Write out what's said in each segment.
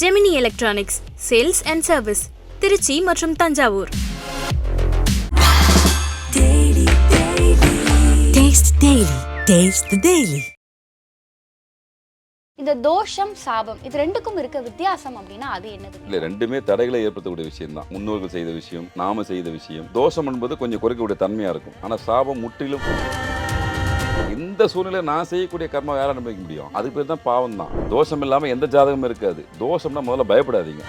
Gemini electronics sales and service Trichy மற்றும் தஞ்சாவூர். இந்த தோஷம் சாபம் இது ரெண்டுக்கும் இருக்க வித்தியாசம் அப்படின்னா அது என்னது? இல்ல, ரெண்டுமே தடைகளை ஏற்படுத்தக்கூடிய விஷயம் தான். முன்னோர்கள் செய்த விஷயம், நாம செய்த விஷயம். தோஷம் என்பது கொஞ்சம் குறைக்கக்கூடிய தன்மையா இருக்கும். ஆனா சாபம் முற்றிலும் இந்த சூழ்நிலை நான் செய்யக்கூடிய கர்மா யாரை அனுபவிக்க முடியும்? அதுக்கு பேர் தான் பாவம் தான். தோஷம் இல்லாம எந்த ஜாதகமும் இருக்காது. தோஷம்னா முதல்ல பயப்படாதீங்க.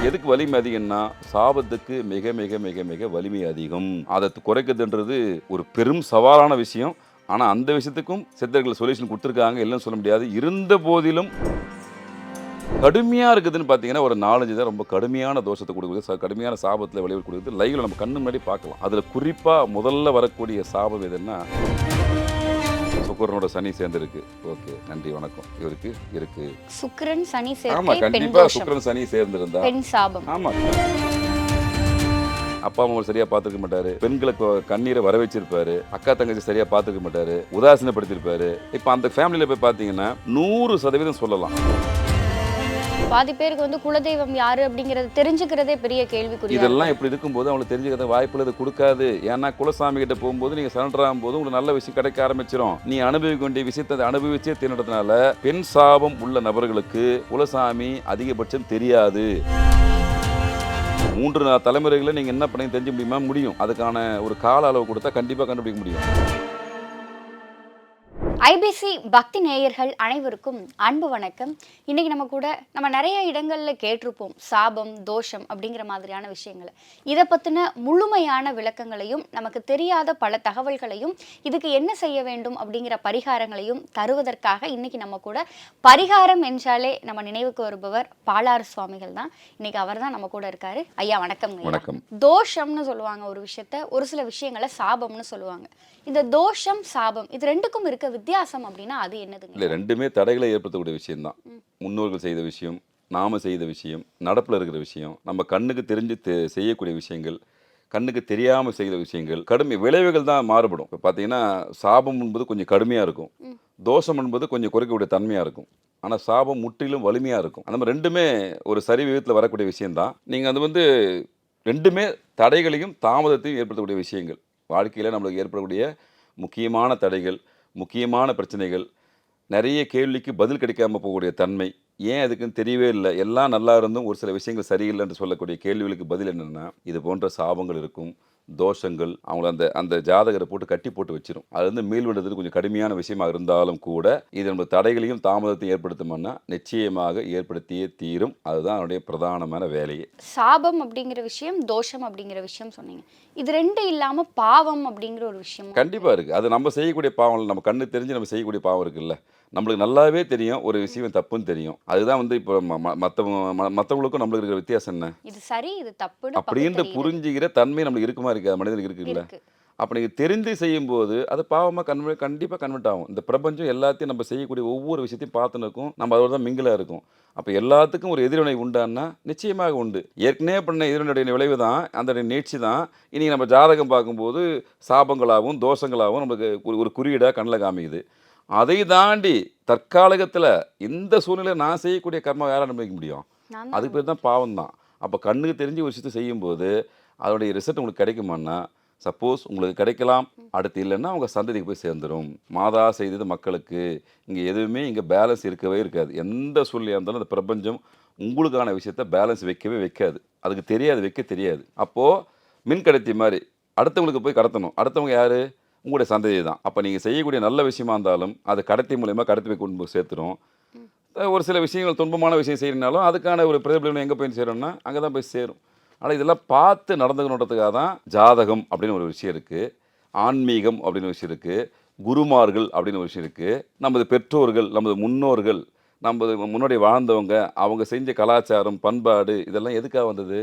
எதுக்கு வலிமை அதிகம்னா சாபத்துக்கு மிக மிக மிக மிக வலிமை அதிகம். அதை குறைக்கிறதுன்றது ஒரு பெரும் சவாலான விஷயம். ஆனால் அந்த விஷயத்துக்கும் சித்தர்கள் சொல்யூஷன் கொடுத்துருக்காங்க, இல்லைன்னு சொல்ல முடியாது. இருந்த போதிலும் கடுமையாக இருக்குதுன்னு பார்த்தீங்கன்னா ஒரு 4-5 தான் ரொம்ப கடுமையான தோஷத்தை கொடுக்குறது, கடுமையான சாபத்தில் விளைவு கொடுக்குறது லைவில் நம்ம கண்ணு முன்னாடி பார்க்கலாம். அதில் குறிப்பாக முதல்ல வரக்கூடிய சாபம் எதுன்னா சுக்கிரனோட சனி சேர்ந்துருக்கு. ஓகே, நன்றி, வணக்கம். இவருக்கு இருக்கு சுக்கிரன் சனி ஆமா, சேர்க்கை, பெண் கண்டிப்பா தோஷம், சுக்கிரன் சனி சேர்ந்திருந்தா பெண் சாபம். ஆமா, அப்பா அம்மா சரியா பாத்துக்க மாட்டாரு, பெண்களுக்கு கண்ணீரை வர வச்சிருப்பாரு, அக்கா தங்கச்சி சரியா பாத்துக்க மாட்டாரு, உதாசீனப்படுத்திருப்பாரு. இப்ப அந்த ஃபேமிலியில போய் பாத்தீங்கன்னா 100% சொல்லலாம். பாதி பேருக்கு வந்து குலதெய்வம் யாரு அப்படிங்கறது தெரிஞ்சுக்கிறதே பெரிய கேள்விக்குறி. இதெல்லாம் இப்படி இருக்கும்போது அவங்களுக்கு தெரிஞ்சுக்கிறத வாய்ப்புல இது கொடுக்காது. ஏன்னா குலசாமி கிட்ட போகும்போது நீங்க சரண்டர் ஆகும்போது உங்களுக்கு நல்ல விஷயம் கிடைக்க ஆரம்பிச்சிடும். நீ அனுபவிக்க வேண்டிய விஷயத்தை அனுபவிச்சே தின்னதுனால பெண் சாபம் உள்ள நபர்களுக்கு குலசாமி அதிகபட்சம் தெரியாது. 3-4 தலைமுறைகளை நீங்க என்ன பண்ணி தெரிஞ்சு முடியும். அதுக்கான ஒரு கால அளவு கொடுத்தா கண்டிப்பா கண்டுபிடிக்க முடியும். ஐபிசி பக்தி நேயர்கள் அனைவருக்கும் அன்பு வணக்கம். இன்னைக்கு நம்ம நிறைய இடங்கள்ல கேட்டிருப்போம் சாபம் தோஷம் அப்படிங்கிற மாதிரியான விஷயங்களை. இதை பத்தின முழுமையான விளக்கங்களையும் நமக்கு தெரியாத பல தகவல்களையும் இதுக்கு என்ன செய்ய வேண்டும் அப்படிங்கிற பரிகாரங்களையும் தருவதற்காக இன்னைக்கு நம்ம கூட பரிகாரம் என்றாலே நம்ம நினைவுக்கு வருபவர் பாலாறு சுவாமிகள் தான். இன்னைக்கு அவர் தான் நம்ம கூட இருக்காரு. ஐயா வணக்கம். வணக்கம். தோஷம்னு சொல்லுவாங்க ஒரு விஷயத்த, ஒரு சில விஷயங்களை சாபம்னு சொல்லுவாங்க. இந்த தோஷம் சாபம் இது ரெண்டுக்கும் இருக்க வித்தியாசம் அப்படின்னா அது என்னதுங்க? இல்லை, ரெண்டுமே தடைகளை ஏற்படுத்தக்கூடிய விஷயம் தான். முன்னோர்கள் செய்த விஷயம், நாம செய்த விஷயம், நடப்பில் இருக்கிற விஷயம், நம்ம கண்ணுக்கு தெரிஞ்சு செய்யக்கூடிய விஷயங்கள், கண்ணுக்கு தெரியாமல் செய்கிற விஷயங்கள், கடுமை விளைவுகள் தான் மாறுபடும். இப்போ பார்த்தீங்கன்னா சாபம் என்பது கொஞ்சம் கடுமையாக இருக்கும், தோஷம் என்பது கொஞ்சம் குறைக்கக்கூடிய தன்மையாக இருக்கும். ஆனால் சாபம் முற்றிலும் வலிமையாக இருக்கும். அந்த மாதிரி ரெண்டுமே ஒரு சரி விகிதத்தில் வரக்கூடிய விஷயம்தான். நீங்கள் அது வந்து ரெண்டுமே தடைகளையும் தாமதத்தையும் ஏற்படுத்தக்கூடிய விஷயங்கள். வாழ்க்கையில் நம்மளுக்கு ஏற்படக்கூடிய முக்கியமான தடைகள், முக்கியமான பிரச்சனைகள், நிறைய கேள்விக்கு பதில் கிடைக்காம போகக்கூடிய தன்மை, ஏன் அதுக்குன்னு தெரியவே இல்லை, எல்லாம் நல்லா இருந்தும் ஒரு சில விஷயங்கள் சரியில்லைன்னு சொல்லக்கூடிய கேள்விகளுக்கு பதில் என்னென்னா இது போன்ற சாபங்கள் இருக்கும், தோஷங்கள் அவங்கள அந்த அந்த ஜாதகரை போட்டு கட்டி போட்டு வச்சிடும். அது வந்து மீள்விடுறது கொஞ்சம் கடுமையான விஷயமா இருந்தாலும் கூட இது நம்ம தடைகளையும் தாமதத்தையும் ஏற்படுத்துமானா நிச்சயமாக ஏற்படுத்தியே தீரும். அதுதான் அவனுடைய பிரதானமான வேலையே. சாபம் அப்படிங்கிற விஷயம், தோஷம் அப்படிங்கிற விஷயம் சொன்னீங்க. இது ரெண்டு இல்லாம பாவம் அப்படிங்கிற ஒரு விஷயம் கண்டிப்பா இருக்கு. அது நம்ம செய்யக்கூடிய பாவம், நம்ம கண்ணு தெரிஞ்சு நம்ம செய்யக்கூடிய பாவம் இருக்குல்ல. நம்மளுக்கு நல்லாவே தெரியும் ஒரு விஷயம் தப்புன்னு தெரியும். அதுதான் வந்து இப்போ மற்றவங்களுக்கும் நம்மளுக்கு இருக்கிற வித்தியாசம் என்ன? இது சரி இது தப்பு அப்படின்ட்டு புரிஞ்சுக்கிற தன்மை நம்மளுக்கு இருக்குமா இருக்காது? மனிதனுக்கு இருக்குல்ல. அப்போ நீங்கள் தெரிந்து செய்யும்போது அது பாவமாக கண்டிப்பாக கன்வெர்ட் ஆகும். இந்த பிரபஞ்சம் எல்லாத்தையும் நம்ம செய்யக்கூடிய ஒவ்வொரு விஷயத்தையும் பார்த்துன்னு இருக்கும். நம்ம அதோட தான் மிங்கிலாக இருக்கும். அப்போ எல்லாத்துக்கும் ஒரு எதிர்வினை உண்டான்னா நிச்சயமாக உண்டு. ஏற்கனவே பண்ண எதிர்வினையுடைய விளைவு தான், அந்த நீட்சி தான் இன்றைக்கி நம்ம ஜாதகம் பார்க்கும்போது சாபங்களாகவும் தோஷங்களாகவும் நம்மளுக்கு ஒரு குறியீடாக கண்ணில் காமிக்குது. அதை தாண்டி தற்காலிகத்தில் இந்த சூழ்நிலை நான் செய்யக்கூடிய கர்மா யாரை அனுபவிக்க முடியும்? அதுக்கு பேர் தான் பாவம் தான். அப்போ கண்ணுக்கு தெரிஞ்சு ஒரு விஷயத்தை செய்யும்போது அதோடைய ரிசல்ட் உங்களுக்கு கிடைக்குமான்னா, சப்போஸ் உங்களுக்கு கிடைக்கலாம், அடுத்து இல்லைன்னா அவங்க சந்ததிக்கு போய் சேர்ந்துடும். மாதா செய்தது மக்களுக்கு. இங்கே எதுவுமே இங்கே பேலன்ஸ் இருக்கவே இருக்காது. எந்த சூழ்நிலையாக இருந்தாலும் அந்த பிரபஞ்சம் உங்களுக்கான விஷயத்த பேலன்ஸ் வைக்கவே வைக்காது. அதுக்கு தெரியாது, வைக்க தெரியாது. அப்போது மின் கடத்தி மாதிரி அடுத்தவங்களுக்கு போய் கடத்தணும். அடுத்தவங்க யார்? உங்களுடைய சந்ததி தான். அப்போ நீங்கள் செய்யக்கூடிய நல்ல விஷயமா இருந்தாலும் அது கடத்தி மூலயமா கடத்தி போய் கொண்டு போய் சேர்த்துடும். ஒரு சில விஷயங்கள் துன்பமான விஷயம் செய்யறதுனாலும் அதுக்கான ஒரு பிரதிபலன் எங்கே போய் சேரும்னா அங்கே தான் போய் சேரும். ஆனால் இதெல்லாம் பார்த்து நடந்துக்கணுன்றதுக்காக தான் ஜாதகம் அப்படின்னு ஒரு விஷயம் இருக்குது, ஆன்மீகம் அப்படின்னு ஒரு விஷயம் இருக்குது, குருமார்கள் அப்படின்னு ஒரு விஷயம் இருக்குது, நமது பெற்றோர்கள், நமது முன்னோர்கள், நமது முன்னாடி வாழ்ந்தவங்க, அவங்க செஞ்ச கலாச்சாரம் பண்பாடு இதெல்லாம் எதுக்காக வந்தது?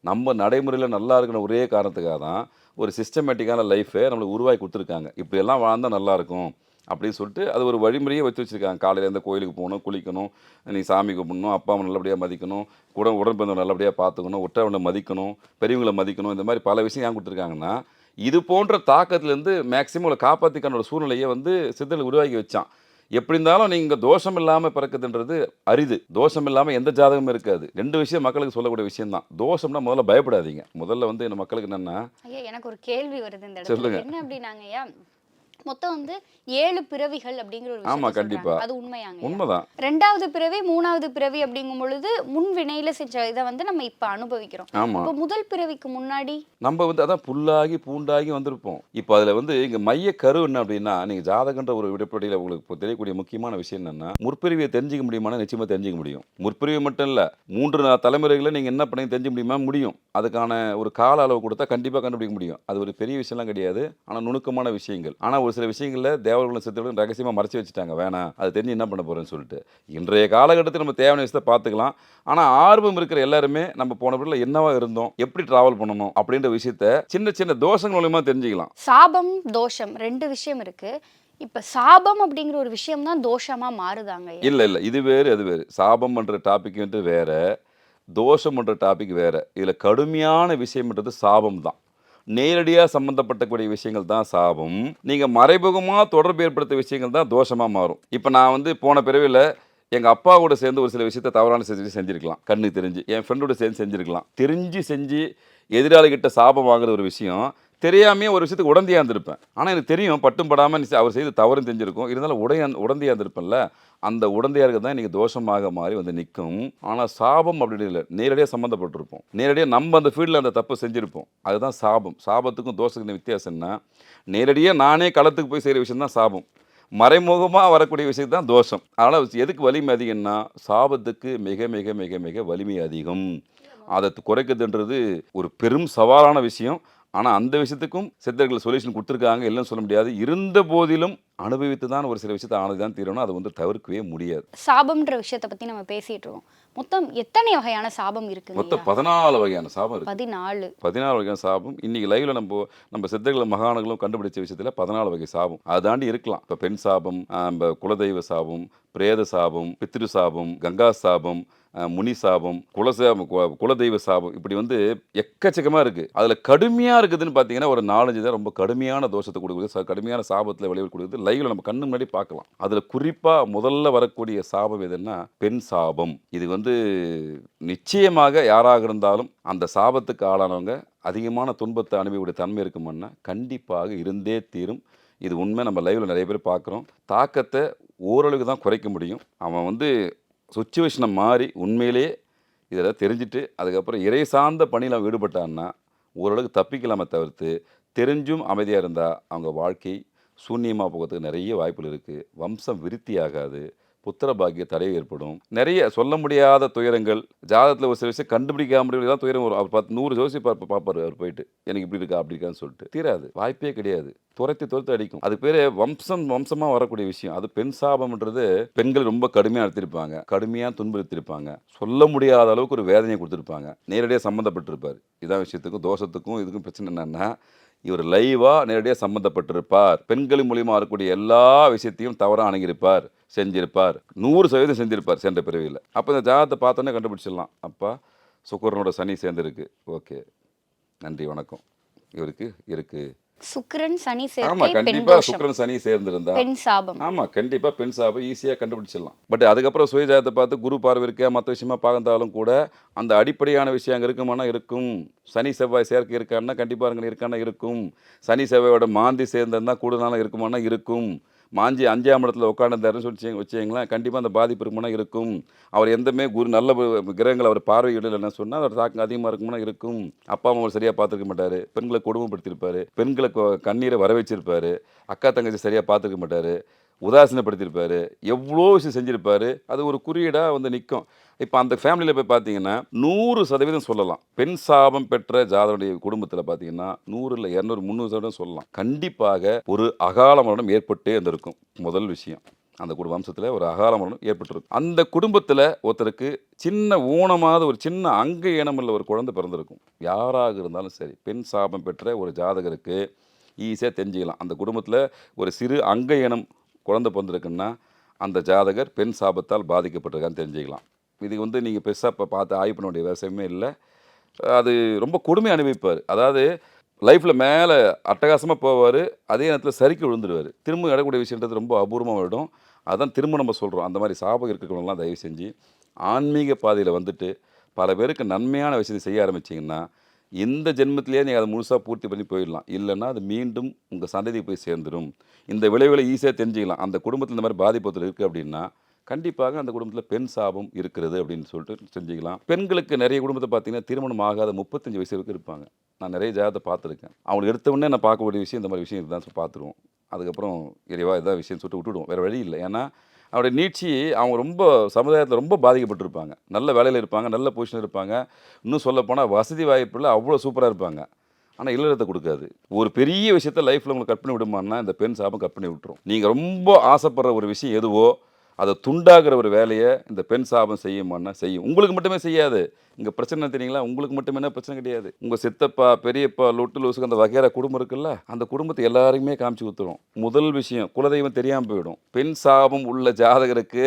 நம்ம நடைமுறையில் நல்லா இருக்கணும் ஒரே காரணத்துக்காக தான் ஒரு சிஸ்டமேட்டிக்கான லைஃபை நம்மளுக்கு உருவாக்கி கொடுத்துருக்காங்க. இப்படியெல்லாம் வாழ்ந்தால் நல்லாயிருக்கும் அப்படின்னு சொல்லிட்டு அது ஒரு வழிமுறையை வச்சு வச்சுருக்காங்க. காலையில் எந்த கோயிலுக்கு போகணும், குளிக்கணும், நீ சாமி கும்பிடணும், அப்பா அம்மா நல்லபடியாக மதிக்கணும், உடன்பிறந்தவங்க நல்லபடியாக பார்த்துக்கணும், உற்றவனை மதிக்கணும், பெரியவங்களை மதிக்கணும், இந்த மாதிரி பல விஷயம் ஏன் கொடுத்துருக்காங்கன்னா இது போன்ற தாக்கத்துலேருந்து மேக்ஸிமம் காப்பாற்றிக்கான ஒரு சூழ்நிலையை வந்து சித்தர்கள் உருவாக்கி வச்சான். எப்படி இருந்தாலும் நீங்கள் தோஷம் இல்லாமல் பிறக்குதுன்றது அரிது. தோஷம் இல்லாமல் எந்த ஜாதகமும் இருக்காது. 2 விஷயம் மக்களுக்கு சொல்லக்கூடிய விஷயம் தான். தோஷம்னா முதல்ல பயப்படாதீங்க. முதல்ல வந்து இந்த மக்களுக்கு என்னென்னா, ஐயா எனக்கு ஒரு கேள்வி வருது இந்த இடத்துல. சொல்லுங்க. என்ன அப்படின்னாங்க ஐயா, மொத்தம் வந்து 7 பிறவிகள் அப்படிங்கிற ஒரு ஆமா, விஷயம் கண்டிப்பா. அது உண்மையாங்க? உண்மைதான். 2வது பிறவி 3வது பிறவி அப்படிங்கும் பொழுது முன் வினையில செஞ்ச இதை வந்து நம்ம இப்ப அனுபவிக்கிறோம். ஆமா. இப்போ முதல் பிறவிக்கு முன்னாடி நம்ம வந்து அதான் புல்லாகி பூண்டாகி வந்திருப்போம். இப்போ அதில் வந்து இங்கே மைய கரு என்ன அப்படின்னா, நீங்கள் ஜாதகன்ற ஒரு விடுப்படியில் உங்களுக்கு இப்போ தெரியக்கூடிய முக்கியமான விஷயம் என்னென்னா, முற்பிரிவியை தெரிஞ்சிக்க முடியுமானா நிச்சயமாக தெரிஞ்சிக்க முடியும். முற்பிரிவு மட்டும் இல்லை, 3-4 தலைமுறைகளை நீங்கள் என்ன பண்ணி தெரிஞ்சிக்க முடியுமா? முடியும். அதுக்கான ஒரு கால அளவு கொடுத்தா கண்டிப்பாக கண்டுபிடிக்க முடியும். அது ஒரு பெரிய விஷயம்லாம் கிடையாது. ஆனால் நுணுக்கமான விஷயங்கள். ஆனால் ஒரு சில விஷயங்களில் தேவர்களும் சித்தர்களும் ரகசியமாக மறைச்சி வச்சுட்டாங்க. வேணாம், அது தெரிஞ்சு என்ன பண்ண போகிறேன்னு சொல்லிட்டு. இன்றைய காலகட்டத்தில் நம்ம தேவையான விஷயத்தை பார்த்துக்கலாம். ஆனால் ஆர்வம் இருக்கிற எல்லாருமே நம்ம போன பிறகு என்னவா இருந்தோம், எப்படி டிராவல் பண்ணணும் அப்படின்ற விஷயத்த சின்ன சின்ன தோஷங்கள் மூலமா தெரிஞ்சுக்கலாம். சாபம் தோஷம் 2 விஷயம் இருக்கு. இப்ப சாபம் அப்படிங்கிற ஒரு விஷயம் தான் தோஷமா மாறுதாங்க ஐயா? இல்லை இல்லை, இது வேறு அது வேறு. சாபம்ன்ற டாபிக் வந்து வேற, தோஷம்ன்ற டாபிக் வேற. இதில் கடுமையான விஷயம்ன்றது சாபம் தான். நேரடியாக சம்மந்தப்பட்டக்கூடிய விஷயங்கள் தான் சாபம். நீங்கள் மறைமுகமாக தொடர்பு ஏற்படுத்த விஷயங்கள் தான் தோஷமாக மாறும். இப்போ நான் வந்து போன பிறவியில் எங்கள் அப்பா கூட சேர்ந்து ஒரு சில விஷயத்தை தவறான செஞ்சுருக்கலாம். கண்ணு தெரிஞ்சு என் ஃப்ரெண்டோட சேர்ந்து செஞ்சுருக்கலாம். தெரிஞ்சு செஞ்சு எதிராளிகிட்ட சாபம் வாங்குற ஒரு விஷயம், தெரியாமையே ஒரு விஷயத்துக்கு உடந்தையாக இருந்திருப்பேன். ஆனால் எனக்கு தெரியும் பட்டும் படாமல் அவர் செய்து தவறும் தெரிஞ்சிருக்கும். இருந்தாலும் உடந்தையாக இருந்திருப்பேன்ல, அந்த உடந்தையாக இருக்கிறது தான் இன்றைக்கி தோஷமாக மாறி வந்து நிற்கும். ஆனால் சாபம் அப்படின்னு இல்லை, நேரடியாக சம்மந்தப்பட்டிருப்போம். நேரடியாக நம்ம அந்த ஃபீல்டில் அந்த தப்பு செஞ்சுருப்போம். அதுதான் சாபம். சாபத்துக்கும் தோஷத்துக்கும் வித்தியாசம்னா, நேரடியாக நானே களத்துக்கு போய் செய்கிற விஷயம் தான் சாபம். மறைமுகமாக வரக்கூடிய விஷயம் தான் தோஷம். அதனால் எதுக்கு வலிமை அதிகம்னா, சாபத்துக்கு மிக மிக மிக மிக வலிமை அதிகம். அதை குறைக்கிறதுன்றது ஒரு பெரும் சவாலான விஷயம். ஆனால் அந்த விஷயத்துக்கும் சித்தர்கள் சொல்யூஷன் கொடுத்துருக்காங்க, இல்லைன்னு சொல்ல முடியாது. இருந்த போதிலும் அனுபவித்து தான் ஒரு சில விஷயத்தை ஆனது தான் தீரணும். அதை வந்து தவிர்க்கவே முடியாது. சாபம்ன்ற விஷயத்தை பற்றி நம்ம பேசிட்டு இருக்கோம். மொத்தம் எத்தனை வகையான சாபம் இருக்குங்க? மொத்தம் 14 வகையான சாபம் இருக்கு. 14 வகையான சாபம். இன்னைக்கு லைவ்ல நம்ம சித்தர்களும் மகான்களும் கண்டுபிடிச்ச விஷயத்துல 14 வகை சாபம் அதை தாண்டி இருக்கலாம். இப்போ பெண் சாபம், குலதெய்வ சாபம், பிரேத சாபம், பித்ரு சாபம், கங்கா சாபம், முனி சாபம், குலதெய்வ சாபம், இப்படி வந்து எக்கச்சக்கமாக இருக்குது. அதில் கடுமையாக இருக்குதுன்னு பார்த்தீங்கன்னா ஒரு 4-5 தான் ரொம்ப கடுமையான தோஷத்தை கொடுக்குது, கடுமையான சாபத்தில் விளைவு கொடுக்குது. லைவில் நம்ம கண்ணு முன்னாடி பார்க்கலாம். அதில் குறிப்பாக முதல்ல வரக்கூடிய சாபம் எதுன்னா பெண் சாபம். இது வந்து நிச்சயமாக யாராக இருந்தாலும் அந்த சாபத்துக்கு ஆளானவங்க அதிகமான துன்பத்தை அனுபவிக்கூடிய தன்மை இருக்குமான்னா கண்டிப்பாக இருந்தே தீரும். இது உண்மை. நம்ம லைவில் நிறைய பேர் பார்க்குறோம். தாக்கத்தை ஓரளவுக்கு தான் குறைக்க முடியும். அவன் வந்து சுச்சுவேஷனை மாறி உண்மையிலேயே இதெல்லாம் தெரிஞ்சுட்டு அதுக்கப்புறம் இறை சார்ந்த பணியில் அவன் ஈடுபட்டான்னா ஓரளவுக்கு தப்பிக்கலாமே தவிர்த்து, தெரிஞ்சும் அமைதியாக இருந்தால் அவங்க வாழ்க்கை சூன்யமாக போகிறதுக்கு நிறைய வாய்ப்புகள் இருக்குது. வம்சம் விருத்தி ஆகாது, புத்திர பாக்கிய தடை ஏற்படும், நிறைய சொல்ல முடியாத துயரங்கள். ஜாதகத்தில் ஒரு சில விஷயம் கண்டுபிடிக்காம தான் துயரம் வரும். அவர் 100 ஜோசி பார்ப்பார். அவர் போயிட்டு எனக்கு இப்படி இருக்கா அப்படி இருக்கான்னு சொல்லிட்டு தீராது, வாய்ப்பே கிடையாது. துரத்து அடிக்கும். அது பேர் வம்சமாக வரக்கூடிய விஷயம். அது பெண் சாபம்ன்றது பெண்கள் ரொம்ப கடுமையாக நடத்திருப்பாங்க, கடுமையாக துன்புறுத்திருப்பாங்க, சொல்ல முடியாத அளவுக்கு ஒரு வேதனையை கொடுத்துருப்பாங்க, நேரடியாக சம்மந்தப்பட்டிருப்பார். இதான் விஷயத்துக்கும் தோஷத்துக்கும் இதுக்கும் பிரச்சனை என்னன்னா, இவர் லைவாக நேரடியாக சம்மந்தப்பட்டிருப்பார். பெண்கள் மூலியமாக வரக்கூடிய எல்லா விஷயத்தையும் தவறாக அணுகியிருப்பார், செஞ்சிருப்பார், 100% செஞ்சிருப்பார் சென்ற பிறவியில். அப்போ இந்த ஜாதகத்தை பார்த்தோன்னே கண்டுபிடிச்சிடலாம். அப்பா சுக்கிரனோட சனி சேர்ந்துருக்கு, ஓகே நன்றி வணக்கம், இவருக்கு இருக்கு சுக்கிரன் சனி சேர்க்கை, ஆமா பெண் கண்டிப்பா தோஷம், சுக்கிரன் சனி சேர்ந்திருந்தா பெண் சாபம். ஆமா கண்டிப்பா பெண் சாபம் ஈஸியாக கண்டுபிடிச்சிடலாம். பட் அதுக்கப்புறம் சுயஜாதத்தை பார்த்து குரு பார்வை இருக்க மற்ற விஷயமா பார்த்தாலும் கூட அந்த அடிப்படையான விஷயம் அங்கே இருக்குமானா இருக்கும். சனி செவ்வாய் சேர்க்கை இருக்கான்னா கண்டிப்பாக அங்கே இருக்கானா இருக்கும். சனி செவ்வாயோட மாந்தி சேர்ந்ததுனா கூடுதலாக இருக்குமானா இருக்கும். மாஞ்சி 5ஆம் இடத்துல உட்காந்துருந்தாருன்னு சொல்லி வச்சுங்களேன், கண்டிப்பாக அந்த பாதிப்பு இருக்குமானா இருக்கும். அவர் எந்தமே குரு நல்ல கிரகங்கள் அவர் பார்வையிடலைன்னு சொன்னால் அவர் தாக்கம் அதிகமாக இருக்குமானா இருக்கும். அப்பா அம்மா அவர் சரியாக பார்த்துருக்க மாட்டார், பெண்களை கொடுமைப்படுத்தியிருப்பார், பெண்களுக்கு கண்ணீரை வர வச்சிருப்பார், அக்கா தங்கச்சி சரியாக பார்த்துருக்க மாட்டார், உதாசீனப்படுத்தியிருப்பார், எவ்வளோ விஷயம் செஞ்சுருப்பார். அது ஒரு குறியீடாக வந்து நிற்கும். இப்போ அந்த ஃபேமிலியில் போய் பார்த்தீங்கன்னா 100% சொல்லலாம், பெண் சாபம் பெற்ற ஜாதனுடைய குடும்பத்தில் பார்த்தீங்கன்னா 100 இல்லை 200 300% சொல்லலாம். கண்டிப்பாக ஒரு அகால மரணம் ஏற்பட்டே இருந்திருக்கும். முதல் விஷயம், அந்த வம்சத்தில் ஒரு அகால மரணம் ஏற்பட்டிருக்கும். அந்த குடும்பத்தில் ஒருத்தருக்கு சின்ன ஊனமாவது ஒரு சின்ன அங்க இனமில்ல ஒரு குழந்தை பிறந்திருக்கும். யாராக இருந்தாலும் சரி, பெண் சாபம் பெற்ற ஒரு ஜாதகருக்கு ஈஸியாக தெரிஞ்சுக்கலாம். அந்த குடும்பத்தில் ஒரு சிறு அங்க இனம் குழந்தை பிறந்திருக்குன்னா அந்த ஜாதகர் பெண் சாபத்தால் பாதிக்கப்பட்டிருக்கான்னு தெரிஞ்சுக்கலாம். இது வந்து நீங்கள் பெருசாக இப்போ பார்த்து ஆய்வு பண்ண வேண்டிய அவசியமே இல்லை. அது ரொம்ப கொடுமை அனுபவிப்பார். அதாவது லைஃப்பில் மேலே அட்டகாசமாக போவார், அதே நேரத்தில் சரிக்கு விழுந்துடுவார். திரும்ப இடக்கூடிய விஷயன்றது ரொம்ப அபூர்வமாக விடும். அதான் திரும்ப நம்ம சொல்கிறோம், அந்த மாதிரி சாபம் இருக்கிறவங்களாம் தயவு செஞ்சு ஆன்மீக பாதையில் வந்துட்டு பல பேருக்கு நன்மையான விஷயத்தை செய்ய ஆரம்பிச்சிங்கன்னா இந்த ஜென்மத்திலேயே நீங்கள் அதை முழுசாக பூர்த்தி பண்ணி போயிடலாம். இல்லைன்னா அது மீண்டும் உங்கள் சந்ததிக்கு போய் சேர்ந்துடும். இந்த விளைவுகளை ஈஸியாக தெரிஞ்சுக்கலாம். அந்த குடும்பத்தில் இந்த மாதிரி பாதிப்புகள் இருக்குது அப்படின்னா கண்டிப்பாக அந்த குடும்பத்தில் பெண் சாபம் இருக்கிறது அப்படின்னு சொல்லிட்டு செஞ்சுக்கலாம். பெண்களுக்கு நிறைய குடும்பத்தை பார்த்தீங்கன்னா திருமணம் ஆகாத 35 வயசு வரைக்கும் இருப்பாங்க. நான் நிறைய ஜாதகத்தை பார்த்துருக்கேன். அவங்களுக்கு எடுத்த உடனே நான் பார்க்கக்கூடிய விஷயம் இந்த மாதிரி விஷயம் இதுதான் பார்த்துருவோம். அதுக்கப்புறம் இறைவா இதான் விஷயம் சொல்லிட்டு விட்டுடுவோம். வேறு வழி இல்லை. ஏன்னா அவருடைய நீட்சி அவங்க ரொம்ப சமுதாயத்தில் ரொம்ப பாதிக்கப்பட்டிருப்பாங்க. நல்ல வேலையில் இருப்பாங்க, நல்ல பொசிஷன் இருப்பாங்க. இன்னும் சொல்லப்போனால் வசதி வாய்ப்பில் அவ்வளோ சூப்பராக இருப்பாங்க. ஆனால் இல்லறத்தை கொடுக்காது. ஒரு பெரிய விஷயத்த லைஃப்பில் உங்களுக்கு கட் பண்ணி விடுமான்னா இந்த பெண் சாபம் கட் பண்ணி விட்டுரும். நீங்கள் ரொம்ப ஆசைப்படுற ஒரு விஷயம் எதுவோ அதை துண்டாகிற ஒரு வேலையை இந்த பெண் சாபம் செய்யுமான்னா செய்யும். உங்களுக்கு மட்டுமே செய்யாது. இங்கே பிரச்சனை தெரியுங்களா, உங்களுக்கு மட்டுமே பிரச்சனை கிடையாது. உங்கள் சித்தப்பா பெரியப்பா லொட்டு லூசுக்கு அந்த வகையான குடும்பம் இருக்குல்ல, அந்த குடும்பத்தை எல்லாருமே காமிச்சு ஊற்றுரும். முதல் விஷயம் குலதெய்வம் தெரியாமல் போயிடும். பெண் சாபம் உள்ள ஜாதகருக்கு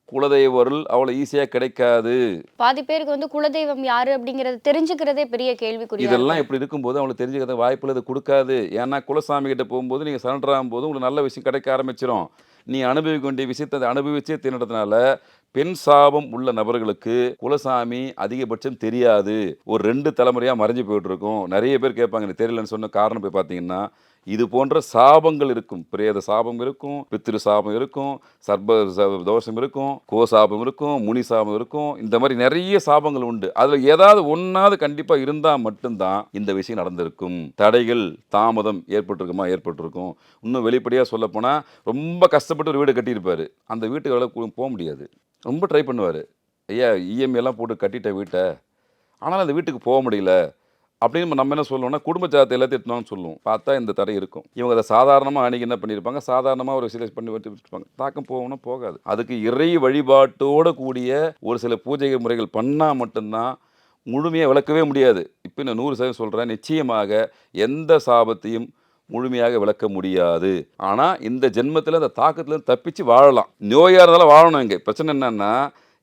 குலதெய்வ அருள் அவ்வளோ ஈஸியாக கிடைக்காது. பாதி பேருக்கு வந்து குலதெய்வம் யாரு அப்படிங்கறது தெரிஞ்சுக்கிறதே பெரிய கேள்விக்குறி. இதெல்லாம் இப்படி இருக்கும்போது அவங்களுக்கு தெரிஞ்சுக்கிறத வாய்ப்புல இது கொடுக்காது. ஏன்னா குலசாமி கிட்ட போகும்போது நீங்கள் சரண்டர் ஆகும்போது உங்களுக்கு நல்ல விஷயம் கிடைக்க ஆரம்பிச்சிடும். நீ அனுபவிக்க வேண்டிய விஷயத்தை அதை அனுபவிச்சே தின்னதுனால பெண் சாபம் உள்ள நபர்களுக்கு குலசாமி அதிகபட்சம் தெரியாது. ஒரு 2 தலைமுறையாக மறைஞ்சு போயிட்டு இருக்கும். நிறைய பேர் கேட்பாங்க எனக்கு தெரியலன்னு சொன்ன காரணம் போய் பார்த்தீங்கன்னா இது போன்ற சாபங்கள் இருக்கும். பிரேத சாபம் இருக்கும், பித்திரு சாபம் இருக்கும், தோஷம் இருக்கும், கோ சாபம் இருக்கும், முனி சாபம் இருக்கும். இந்த மாதிரி நிறைய சாபங்கள் உண்டு. அதில் ஏதாவது ஒன்றாவது கண்டிப்பாக இருந்தால் மட்டும்தான் இந்த விஷயம் நடந்திருக்கும். தடைகள் தாமதம் ஏற்பட்டிருக்கும். இன்னும் வெளிப்படையாக சொல்லப்போனால் ரொம்ப கஷ்டப்பட்டு ஒரு வீடு கட்டியிருப்பார். அந்த வீட்டுக்கு போக முடியாது. ரொம்ப ட்ரை பண்ணுவார். ஐயா இஎம்ஐ எல்லாம் போட்டு கட்டிட்ட வீட்டை, ஆனால் அந்த வீட்டுக்கு போக முடியல அப்படின்னு நம்ம என்ன சொல்லுவோம்னா குடும்ப ஜாதத்தை எல்லாத்தையும் எடுத்துனான்னு சொல்லுவோம். பார்த்தா இந்த தடை இருக்கும். இவங்க அதை சாதாரணமாக அன்றைக்கி என்ன பண்ணியிருப்பாங்க, சாதாரணமாக ஒரு சிலை பண்ணி வச்சுருப்பாங்க. தாக்கம் போகணும்னா போகாது. அதுக்கு இறை வழிபாட்டோடு கூடிய ஒரு சில பூஜை முறைகள் பண்ணால் மட்டும்தான் முழுமையாக விளக்கவே முடியாது. இப்போ நான் 100% சொல்கிறேன், நிச்சயமாக எந்த சாபத்தையும் முழுமையாக விளக்க முடியாது. ஆனால் இந்த ஜென்மத்தில் அந்த தாக்கத்துலேருந்து தப்பிச்சு வாழலாம். நோயாக இருந்தாலும் வாழணும். இங்கே பிரச்சனை என்னென்னா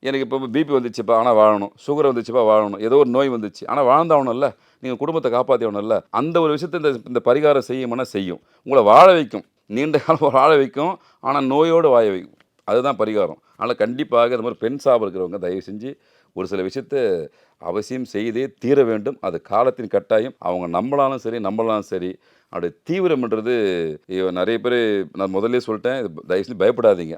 எனக்கு இப்போ பிபி வந்துச்சுப்பா ஆனால் வாழணும், சுகர் வந்துச்சுப்பா வாழணும், ஏதோ ஒரு நோய் வந்துச்சு ஆனால் வாழ்ந்தாகணும்ல, நீங்கள் குடும்பத்தை காப்பாற்றிடணும்ல. அந்த ஒரு விஷயத்தை இந்த பரிகாரம் செய்யுமானா செய்யும். உங்களை வாழ வைக்கும், நீண்ட காலம் வாழ வைக்கும். ஆனால் நோயோடு வாழ வைக்கும். அதுதான் பரிகாரம். அதனால் கண்டிப்பாக இந்த மாதிரி பெண் சாபம் இருக்கிறவங்க தயவு செஞ்சு ஒரு சில விஷயத்தை அவசியம் செய்தே தீர வேண்டும். அது காலத்தின் கட்டாயம். அவங்க நம்பலாலும் சரி அப்படி தீவிரம்ன்றது நிறைய பேர் நான் முதல்ல சொல்லிட்டேன், தயவு செஞ்சு பயப்படாதீங்க.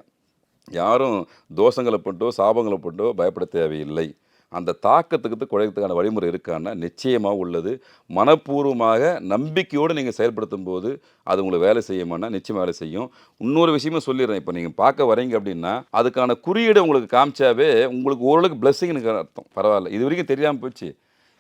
யாரும் தோஷங்களை போட்டோ சாபங்களை போட்டோ பயப்பட தேவையில்லை. அந்த தாக்கத்துக்கு குறைக்கிறதுக்கான வழிமுறை இருக்கான்னா நிச்சயமாக உள்ளது. மனப்பூர்வமாக நம்பிக்கையோடு நீங்கள் செயல்படுத்தும் போது அது உங்களை வேலை செய்யுமானா நிச்சயமாக வேலை செய்யும். இன்னொரு விஷயமும் சொல்லிடுறேன், இப்போ நீங்கள் பார்க்க வரீங்க அப்படின்னா அதுக்கான குறியீடு உங்களுக்கு காமிச்சாவே உங்களுக்கு ஓரளவுக்கு பிளஸ்ஸிங்னு அர்த்தம். பரவாயில்ல, இது வரைக்கும் தெரியாமல் போச்சு,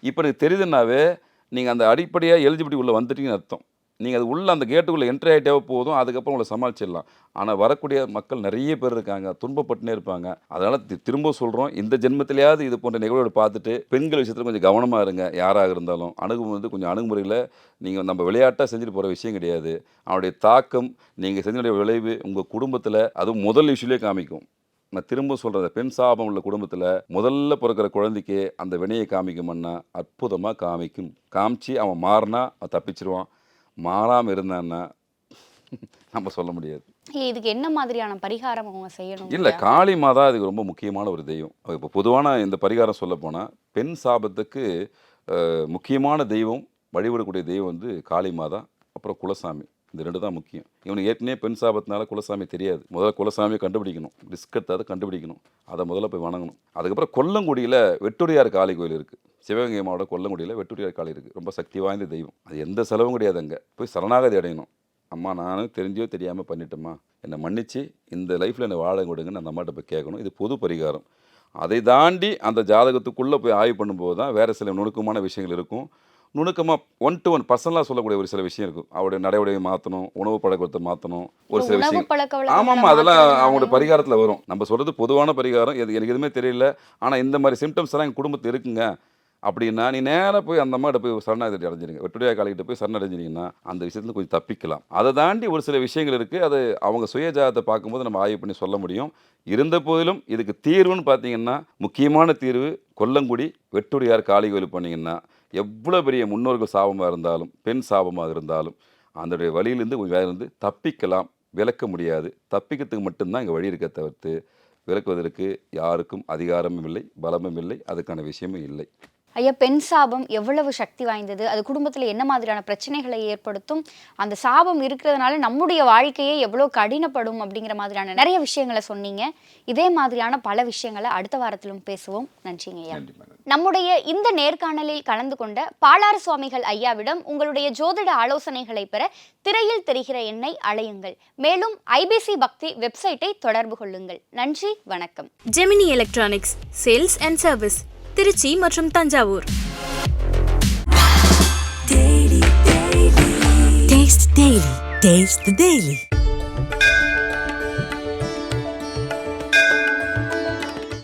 இப்போ எனக்கு தெரியுதுன்னாவே நீங்கள் அந்த அடிப்படையாக எலிஜிபிலிட்டி உள்ளே வந்துட்டீங்கன்னு அர்த்தம். நீங்கள் அது உள்ள அந்த கேட்டுக்குள்ளே என்ட்ரி ஆகிட்டே போதும், அதுக்கப்புறம் உங்களை சமாளிச்சிடலாம். ஆனால் வரக்கூடிய மக்கள் நிறைய பேர் இருக்காங்க, துன்பப்பட்டுனே இருப்பாங்க. அதனால் திரும்ப சொல்கிறோம், இந்த ஜென்மத்திலேயாவது இது போன்ற நிகழ்வுகளை பார்த்துட்டு பெண்கள் விஷயத்தில் கொஞ்சம் கவனமாக இருங்க. யாராக இருந்தாலும் கொஞ்சம் அணுகுமுறையில் நீங்கள் நம்ம விளையாட்டாக செஞ்சுட்டு போகிற விஷயம் கிடையாது. அவனுடைய தாக்கம் நீங்கள் செஞ்ச விளைவு உங்கள் குடும்பத்தில் அதுவும் முதல் இஷ்யூலே காமிக்கும். நான் திரும்ப சொல்கிறேன், பெண் சாபம் உள்ள குடும்பத்தில் முதல்ல பிறக்கிற குழந்தைக்கு அந்த வினையை காமிக்கும்னா அற்புதமாக காமிச்சு அவன் மாறினா அவன் தப்பிச்சிருவான். மாறாமல் இருந்தான்னா நம்ம சொல்ல முடியாது. இதுக்கு என்ன மாதிரியான பரிகாரம் அவங்க செய்யணும்? இல்லை, காளி மாதா இதுக்கு ரொம்ப முக்கியமான ஒரு தெய்வம். இப்போ பொதுவான இந்த பரிகாரம் சொல்ல போனால் பெண் சாபத்துக்கு முக்கியமான தெய்வம், வழிபடக்கூடிய தெய்வம் வந்து காளி மாதா, அப்புறம் குலசாமி. இந்த 2 தான் முக்கியம். இவனுக்கு ஏற்கனவே பெண் சாபத்தினால குலசாமி தெரியாது. முதல்ல குலசாமியை கண்டுபிடிக்கணும், ரிஸ்க் எடுத்தாது கண்டுபிடிக்கணும், அதை முதல்ல போய் வணங்கணும். அதுக்கப்புறம் கொல்லங்குடியில் வெட்டுடையார் காளி கோயில் இருக்குது. சிவகங்கை மாவட்டம் கொல்லங்குடியில் வெட்டுடையார் காளி இருக்குது. ரொம்ப சக்தி வாய்ந்த தெய்வம். அது எந்த செலவும் கிடையாது. அங்கே போய் சரணாகதி அடையணும். அம்மா நானும் தெரிஞ்சோ தெரியாமல் பண்ணிட்டேம்மா, என்னை மன்னிச்சு இந்த லைஃப்பில் என்னை வாழ கொடுங்கன்னு அந்த அம்மாட்ட போய் கேட்கணும். இது பொது பரிகாரம். அதை தாண்டி அந்த ஜாதகத்துக்குள்ளே போய் ஆய்வு பண்ணும்போது தான் வேறு சில நுணுக்கமான விஷயங்கள் இருக்கும். நுணுக்கமாக 1 to 1 பர்சனலாக சொல்லக்கூடிய ஒரு சில விஷயம் இருக்கும். அவருடைய நடைமுறையை மாற்றணும், உணவு பழக்கத்தை மாற்றணும், ஒரு சில விஷயம். ஆமாம், அதெல்லாம் அவங்களோட பரிகாரத்தில் வரும். நம்ம சொல்கிறது பொதுவான பரிகாரம். எனக்கு எதுவுமே தெரியல, ஆனால் இந்த மாதிரி சிம்டம்ஸ் எல்லாம் எங்கள் குடும்பத்தில் இருக்குங்க அப்படின்னா நீ நேராக போய் அந்த அம்மாட்ட போய் சரணாகதி அடைஞ்சிருங்க. வெட்டுடையா காலிக்கிட்ட போய் சரணடைஞ்சிங்கன்னா அந்த விஷயத்துல கொஞ்சம் தப்பிக்கலாம். அதை தாண்டி ஒரு சில விஷயங்கள் இருக்குது. அது அவங்க சுயஜாதத்தை பார்க்கும்போது நம்ம ஆய்வு பண்ணி சொல்ல முடியும். இருந்த போதிலும் இதுக்கு தீர்வுன்னு பார்த்தீங்கன்னா முக்கியமான தீர்வு கொல்லங்குடி வெட்டுடையார் காளி கோயில் பண்ணிங்கன்னா எவ்வளோ பெரிய முன்னோர்கள் சாபமாக இருந்தாலும் பெண் சாபமாக இருந்தாலும் அந்த வழியிலேருந்து கொஞ்சம் வேறு தப்பிக்கலாம். விளக்க முடியாது. தப்பிக்கிறதுக்கு மட்டும்தான் இங்கே வழி இருக்க தவிர்த்து விளக்குவதற்கு யாருக்கும் அதிகாரமும் இல்லை, பலமும் இல்லை, அதுக்கான விஷயமும் இல்லை. ஐயா, பெண் சாபம் எவ்வளவு சக்தி வாய்ந்தது, அது குடும்பத்தில் என்ன மாதிரியான பிரச்சனைகளை ஏற்படுத்தும், அந்த சாபம் இருக்கிறதுனால நம்முடைய வாழ்க்கையே எவ்வளோ கடினப்படும் அப்படிங்கிற மாதிரியான நிறைய விஷயங்களை சொன்னீங்க. இதே மாதிரியான பல விஷயங்களை அடுத்த வாரத்திலும் பேசுவோம். நன்றிங்க ஐயா. நம்முடைய இந்த நேர்காணலில் கலந்து கொண்ட பாலாறு சுவாமிகள் ஐயாவிடம் உங்களுடைய ஜோதிட ஆலோசனைகளை பெற திரையில் தெரிகிற எண்ணை அழையுங்கள். மேலும் ஐபிசி பக்தி வெப்சைட்டை தொடர்பு கொள்ளுங்கள். நன்றி, வணக்கம். Gemini electronics sales and service, Trichy மற்றும் தஞ்சாவூர். Taste the Daily.